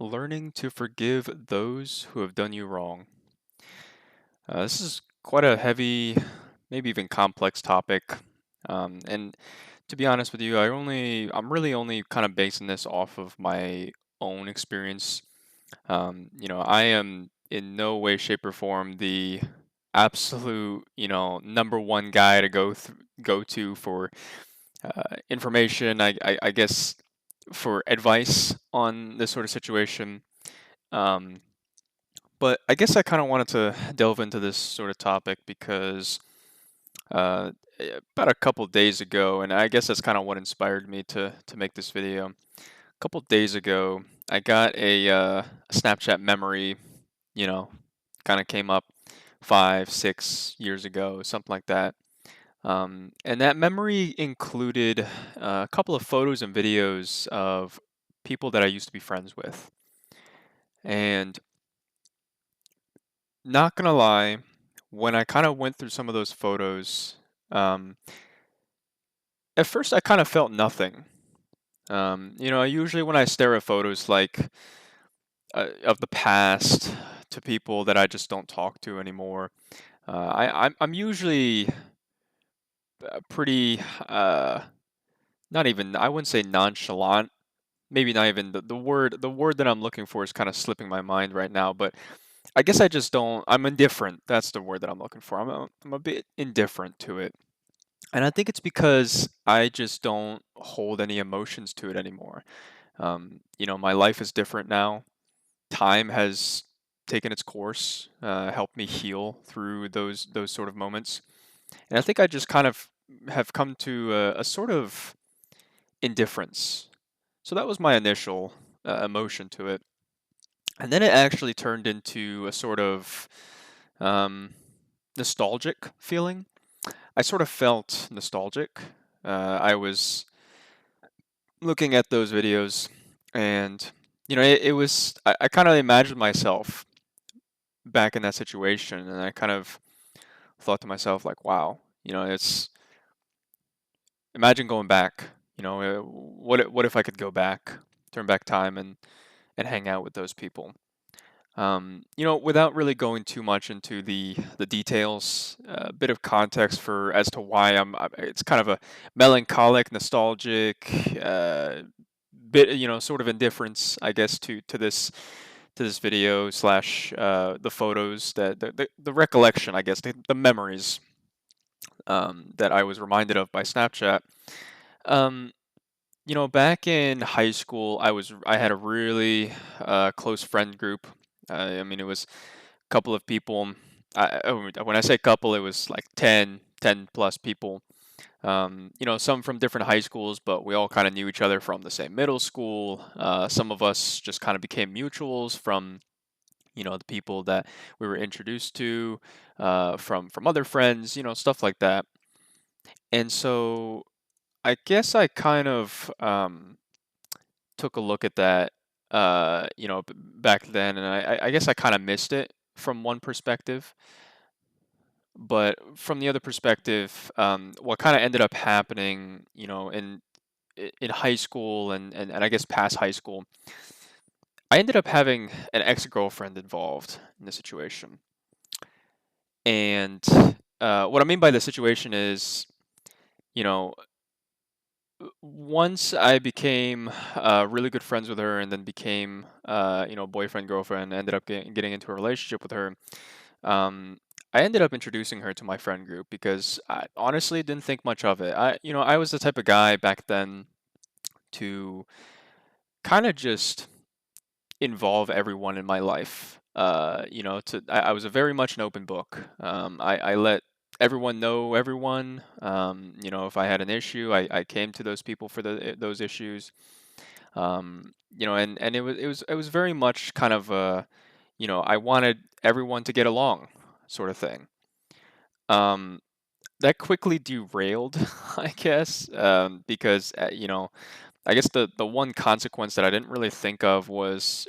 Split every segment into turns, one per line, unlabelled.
Learning to forgive those who have done you wrong. This is quite a heavy, maybe even complex topic. And to be honest with you, I'm really only kind of basing this off of my own experience. I am in no way, shape, or form the absolute, number one guy to go to for information. I guess for advice on this sort of situation. Um, But I guess I kind of wanted to delve into this sort of topic because uh, about a couple days ago, and I guess that's kind of what inspired me to make this video. A couple days ago, I got a Snapchat memory, you know, kind of came up 5, 6 years ago, something like that. And that memory included a couple of photos and videos of people that I used to be friends with. And not gonna lie, when I kind of went through some of those photos, um, at first I kind of felt nothing. Usually when I stare at photos like of the past to people that I just don't talk to anymore, I'm usually pretty not even I wouldn't say nonchalant. Maybe not even the word that I'm looking for is kind of slipping my mind right now, but I guess I just don't. I'm indifferent. That's the word that I'm looking for. I'm a bit indifferent to it. And I think it's because I just don't hold any emotions to it anymore. My life is different now. Time has taken its course, helped me heal through those sort of moments. And I think I just kind of have come to a sort of indifference. So that was my initial emotion to it. And then it actually turned into a sort of um, nostalgic feeling. I sort of felt nostalgic. I was looking at those videos, and it was I kind of imagined myself back in that situation, and I kind of thought to myself like, wow, it's imagine going back. What if I could go back, turn back time, and hang out with those people. Without really going too much into the details, a bit of context for as to why it's kind of a melancholic, nostalgic, bit, sort of indifference, I guess, to this video slash the photos that the recollection, I guess, the memories that I was reminded of by Snapchat. Um, back in high school, I had a really close friend group. I mean, it was a couple of people. When I say couple, it was like 10 plus people. Some from different high schools, but we all kind of knew each other from the same middle school. Some of us just kind of became mutuals from the people that we were introduced to from other friends, stuff like that. And so I guess I kind of took a look at that, back then, and I guess I kind of missed it from one perspective. But from the other perspective, what kind of ended up happening, in high school and I guess past high school, I ended up having an ex-girlfriend involved in the situation. And what I mean by the situation is, you know, once I became really good friends with her and then became, boyfriend, girlfriend, ended up getting into a relationship with her, um, I ended up introducing her to my friend group because I honestly didn't think much of it. I was the type of guy back then to kind of just involve everyone in my life. I was a very much an open book. I let everyone know everyone. If I had an issue, I came to those people for those issues. And it was very much kind of I wanted everyone to get along, sort of thing. Um, that quickly derailed, I guess, because I guess the one consequence that I didn't really think of was,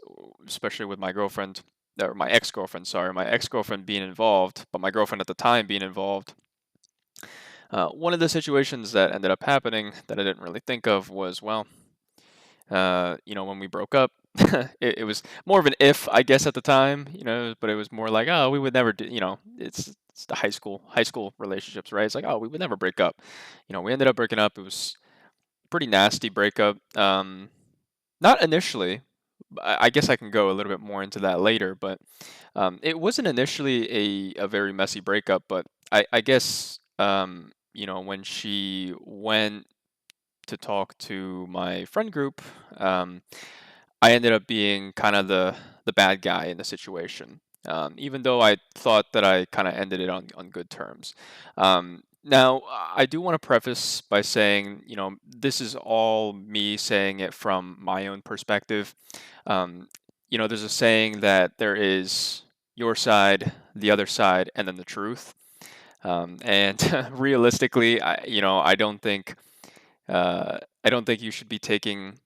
especially with my girlfriend, or my ex-girlfriend, sorry, my ex-girlfriend being involved, but my girlfriend at the time being involved. One of the situations that ended up happening that I didn't really think of was, well, when we broke up. it was more of an if, I guess, at the time, but it was more like, oh, we would never do, it's the high school relationships, right? It's like, oh, we would never break up. We ended up breaking up. It was a pretty nasty breakup. Not initially. I guess I can go a little bit more into that later, but it wasn't initially a very messy breakup, but I guess when she went to talk to my friend group, um, I ended up being kind of the bad guy in the situation, even though I thought that I kind of ended it on good terms. Now, I do want to preface by saying, this is all me saying it from my own perspective. Um, there's a saying that there is your side, the other side, and then the truth. And realistically, I don't think you should be taking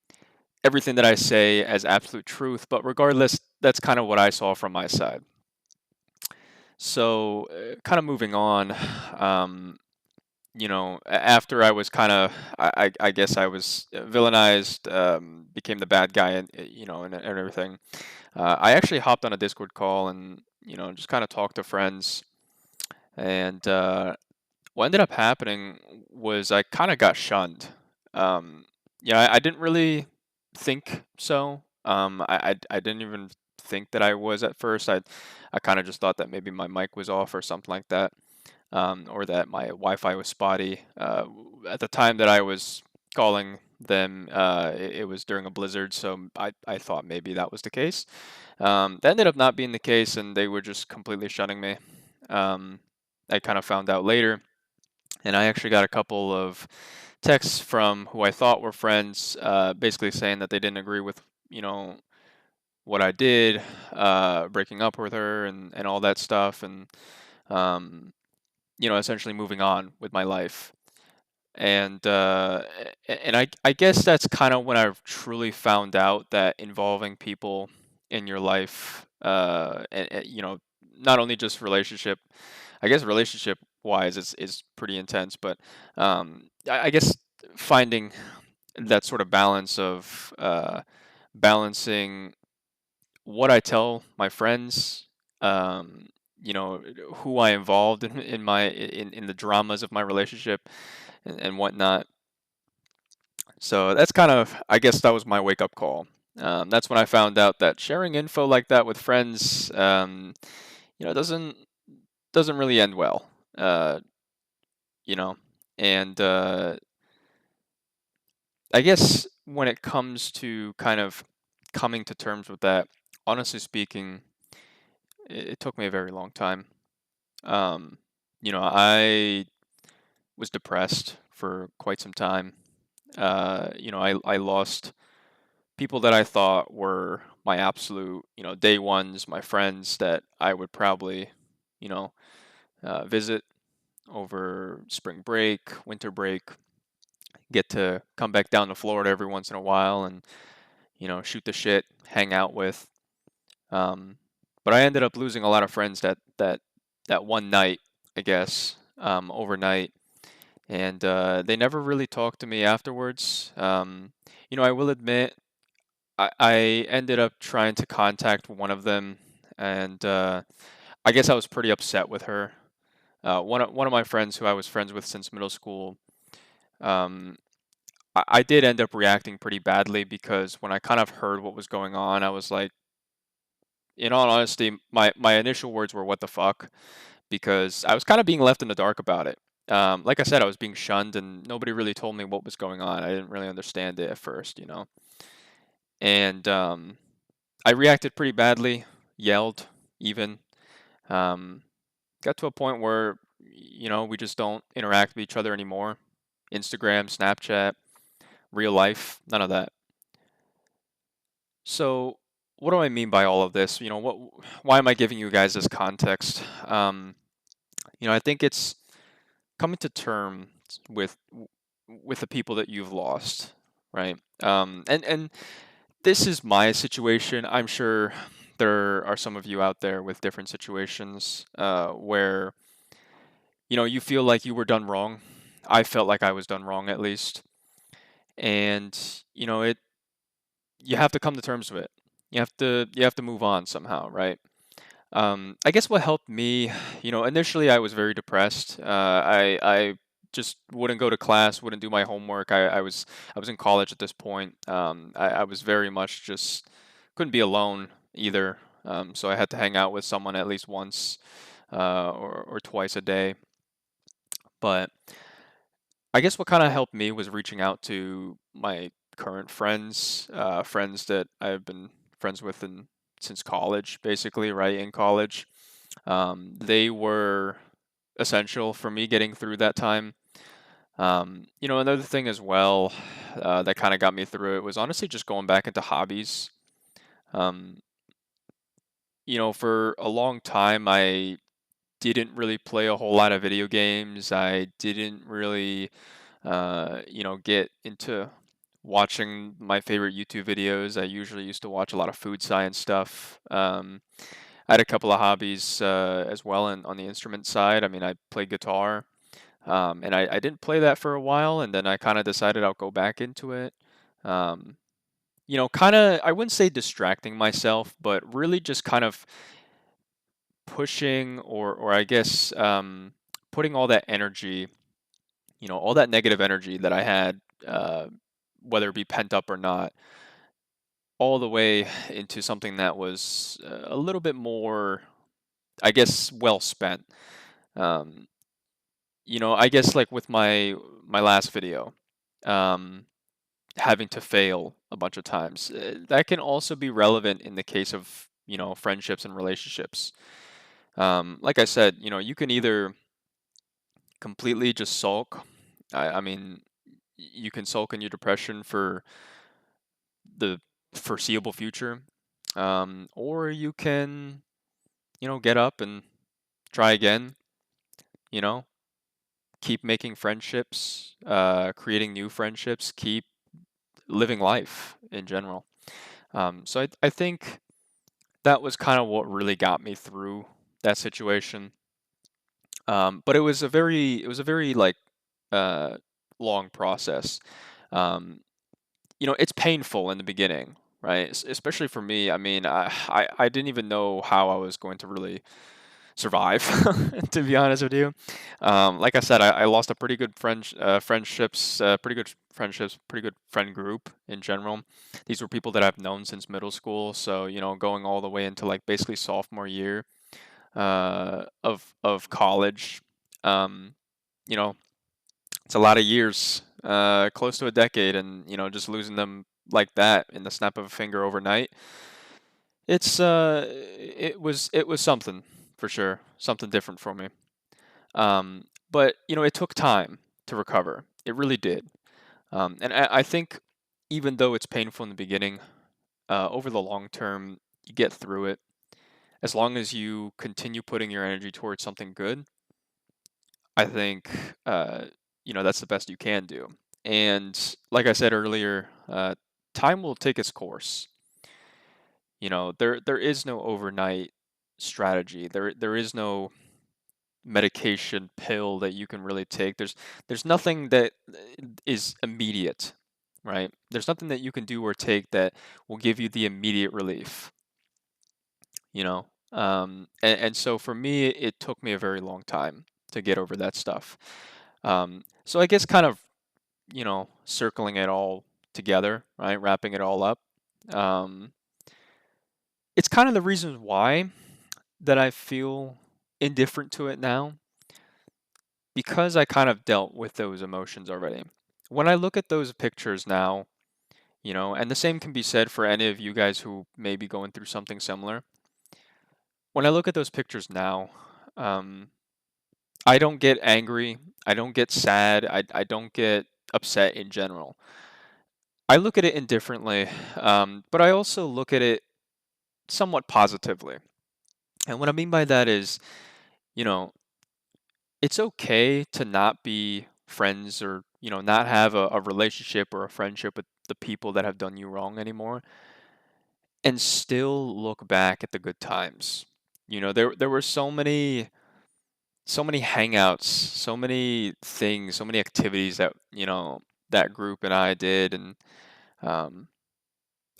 everything that I say as absolute truth, but regardless, that's kind of what I saw from my side. So, kind of moving on, after I was kind of, I guess I was villainized, became the bad guy, and everything. I actually hopped on a Discord call and, just kind of talked to friends. And what ended up happening was I kind of got shunned. Um, I didn't really think so. I didn't even think that I was at first. I kind of just thought that maybe my mic was off or something like that, or that my Wi-Fi was spotty. At the time that I was calling them, it was during a blizzard, so I thought maybe that was the case. That ended up not being the case, and they were just completely shunning me. Um, I kind of found out later, and I actually got a couple of texts from who I thought were friends, basically saying that they didn't agree with, what I did, breaking up with her and all that stuff, and um, essentially moving on with my life. And I guess that's kind of when I've truly found out that involving people in your life, not only just relationship, I guess relationship wise is pretty intense, but I guess finding that sort of balance of balancing what I tell my friends, um, who I involved in the dramas of my relationship and whatnot. So that's kind of, I guess that was my wake up call. That's when I found out that sharing info like that with friends, you know, doesn't doesn't really end well. Uh, you know, and I guess when it comes to kind of coming to terms with that, honestly speaking, it took me a very long time. Um, I was depressed for quite some time. I lost people that I thought were my absolute, day ones, my friends that I would probably, you know, visit over spring break, winter break, get to come back down to Florida every once in a while and, shoot the shit, hang out with. Um, but I ended up losing a lot of friends that one night, I guess, overnight, and they never really talked to me afterwards. I will admit I ended up trying to contact one of them, and I guess I was pretty upset with her. One of my friends who I was friends with since middle school, um, I did end up reacting pretty badly because when I kind of heard what was going on, I was like, in all honesty, my initial words were "What the fuck," because I was kind of being left in the dark about it. Like I said, I was being shunned, and nobody really told me what was going on. I didn't really understand it at first, and I reacted pretty badly, yelled even. Um, got to a point where, we just don't interact with each other anymore. Instagram, Snapchat, real life, none of that. So, what do I mean by all of this? Why am I giving you guys this context? I think it's coming to terms with with the people that you've lost, right? And this is my situation. I'm sure there are some of you out there with different situations where you feel like you were done wrong. I felt like I was done wrong at least, and you have to come to terms with it. You have to move on somehow, right? I guess what helped me, initially I was very depressed. I just wouldn't go to class, wouldn't do my homework. I was in college at this point. I was very much just couldn't be alone either. So I had to hang out with someone at least once or twice a day. But I guess what kind of helped me was reaching out to my current friends, friends that I've been friends with since college, basically, right in college. They were essential for me getting through that time. Another thing as well that kind of got me through it was honestly just going back into hobbies. Um, for a long time, I didn't really play a whole lot of video games. I didn't really, get into watching my favorite YouTube videos. I usually used to watch a lot of food science stuff. I had a couple of hobbies as well on the instrument side. I mean, I play guitar, and I didn't play that for a while, and then I kind of decided I'll go back into it. Um, kind of, I wouldn't say distracting myself, but really just kind of pushing or I guess putting all that energy, all that negative energy that I had, whether it be pent up or not, all the way into something that was a little bit more, I guess, well spent. Um, I guess like with my last video, um, having to fail a bunch of times, that can also be relevant in the case of friendships and relationships. Like I said, you can either completely just sulk. I mean, you can sulk in your depression for the foreseeable future, or you can get up and try again. You know, keep making friendships, creating new friendships, keep living life in general. So I think that was kind of what really got me through that situation. But it was a very like uh, long process. Um, it's painful in the beginning, right? Especially for me. I mean, I didn't even know how I was going to really survive, to be honest with you. Like I said, I lost a pretty good friendships, pretty good friend group in general. These were people that I've known since middle school, so going all the way into like basically sophomore year of college. Um, you know, it's a lot of years, close to a decade, and just losing them like that in the snap of a finger overnight. It was something for sure, something different for me. But it took time to recover. It really did. And I think even though it's painful in the beginning, over the long term, you get through it. As long as you continue putting your energy towards something good, I think that's the best you can do. And like I said earlier, time will take its course. There is no overnight strategy. There is no medication pill that you can really take. There's nothing that is immediate, right? There's nothing that you can do or take that will give you the immediate relief, you know. And so for me, it took me a very long time to get over that stuff. So I guess kind of circling it all together, right? Wrapping it all up. Um, it's kind of the reasons why that I feel indifferent to it now because I kind of dealt with those emotions already. When I look at those pictures now, and the same can be said for any of you guys who may be going through something similar. When I look at those pictures now, um, I don't get angry. I don't get sad. I don't get upset in general. I look at it indifferently, but I also look at it somewhat positively. And what I mean by that is, you know, it's okay to not be friends or, not have a relationship or a friendship with the people that have done you wrong anymore and still look back at the good times. There were so many hangouts, so many things, so many activities that, that group and I did. And um,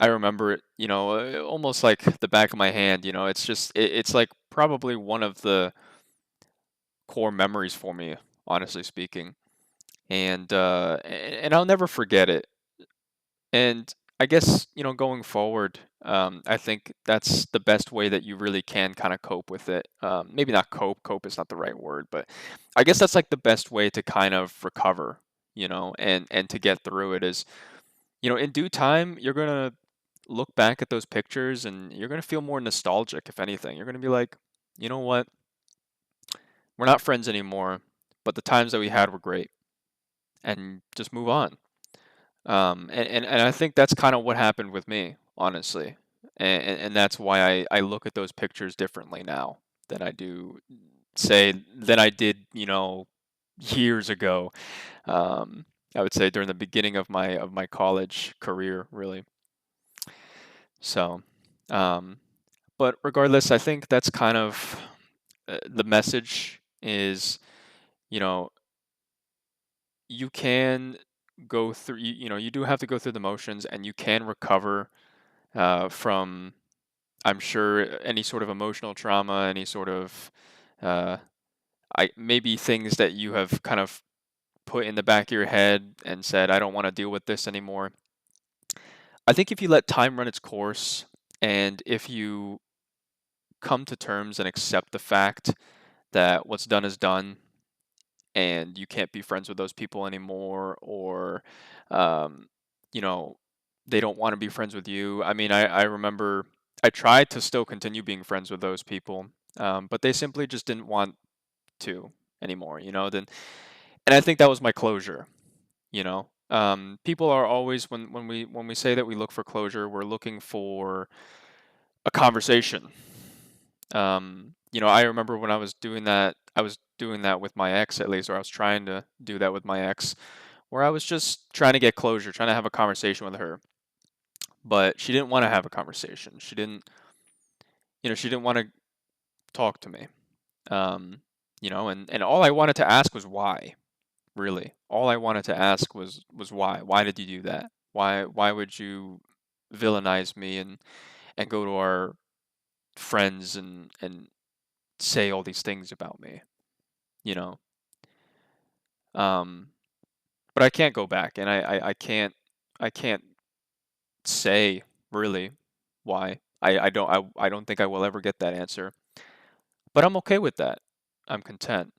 I remember it, almost like the back of my hand. It's like probably one of the core memories for me, honestly speaking. And I'll never forget it. And I guess, going forward, I think that's the best way that you really can kind of cope with it. Maybe not cope is not the right word, but I guess that's like the best way to kind of recover, and to get through it is, in due time, you're gonna look back at those pictures and you're gonna feel more nostalgic, if anything. You're gonna be like, you know what? We're not friends anymore, but the times that we had were great, and just move on. And I think that's kind of what happened with me, honestly. And that's why I look at those pictures differently now than I do than I did, years ago. Um, I would say during the beginning of my college career, really. So, um, but regardless, I think that's kind of the message is, you know, you can go through, you do have to go through the motions and you can recover from, I'm sure, any sort of emotional trauma, any sort of, uh, maybe things that you have kind of put in the back of your head and said, I don't want to deal with this anymore. I think if you let time run its course and if you come to terms and accept the fact that what's done is done and you can't be friends with those people anymore, or um, you know they don't want to be friends with you. I mean, I remember I tried to still continue being friends with those people, but they simply just didn't want to anymore, then. And I think that was my closure. People are always, when we say that we look for closure, we're looking for a conversation. I remember when I was doing that with my ex, at least, or I was trying to do that with my ex, where I was just trying to get closure, trying to have a conversation with her. But she didn't want to have a conversation. She didn't want to talk to me. And all I wanted to ask was why, really. All I wanted to ask was why. Why did you do that? Why would you villainize me and go to our friends and say all these things about me, you know? Um, but I can't go back, and I can't say really why. I don't think I will ever get that answer. But I'm okay with that. I'm content.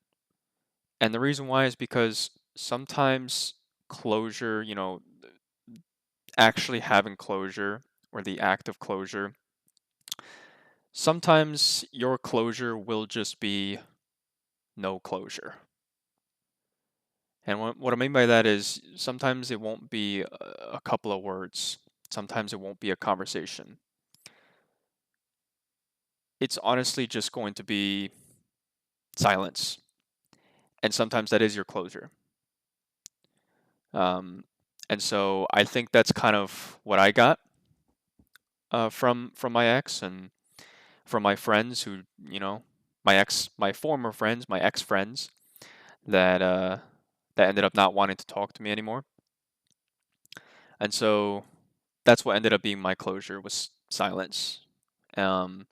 And the reason why is because sometimes closure, actually having closure or the act of closure, sometimes your closure will just be no closure. And what I mean by that is sometimes it won't be a couple of words. Sometimes it won't be a conversation. It's honestly just going to be silence. And sometimes that is your closure. Um, and so I think that's kind of what I got from my ex and from my friends who, my former friends, my ex friends that that ended up not wanting to talk to me anymore. And so that's what ended up being my closure was silence. Um,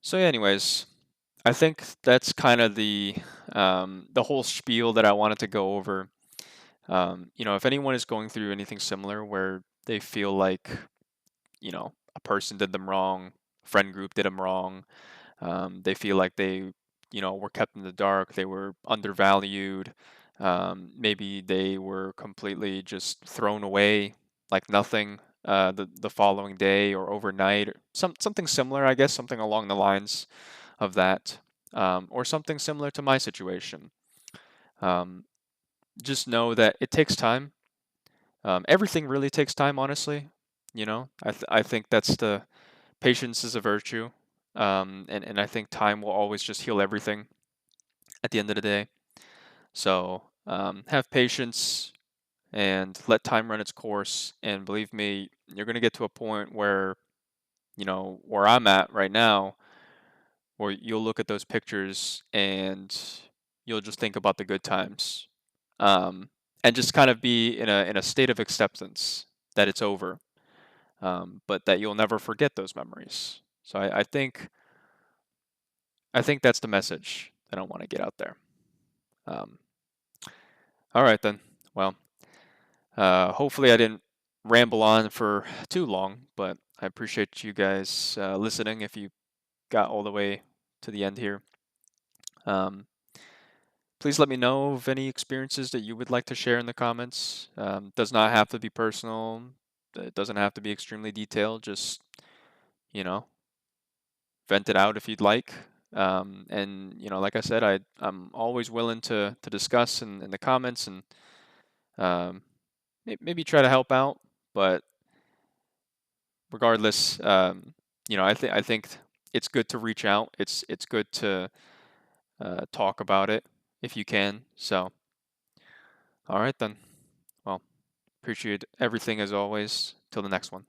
so yeah, anyways, I think that's kind of the whole spiel that I wanted to go over. If anyone is going through anything similar where they feel like, a person did them wrong, friend group did them wrong, they feel like they, were kept in the dark, they were undervalued, maybe they were completely just thrown away like nothing the following day or overnight, or something similar, I guess, something along the lines of that, or something similar to my situation. Um, just know that it takes time. Everything really takes time, honestly. I think that's the patience is a virtue, and I think time will always just heal everything at the end of the day. So have patience and let time run its course. And believe me, you're going to get to a point where, where I'm at right now, where you'll look at those pictures and you'll just think about the good times, um, and just kind of be in a state of acceptance. that it's over, but that you'll never forget those memories. So I think that's the message that I want to get out there. Um, all right then. Well, hopefully I didn't ramble on for too long, but I appreciate you guys listening. If you got all the way to the end here, um, please let me know of any experiences that you would like to share in the comments. Does not have to be personal. It doesn't have to be extremely detailed. Just, you know, vent it out if you'd like. And like I said, I'm always willing to discuss in the comments and um, maybe try to help out. But regardless, I think it's good to reach out. It's good to talk about it if you can. So, all right then. Well, appreciate everything as always. Till the next one.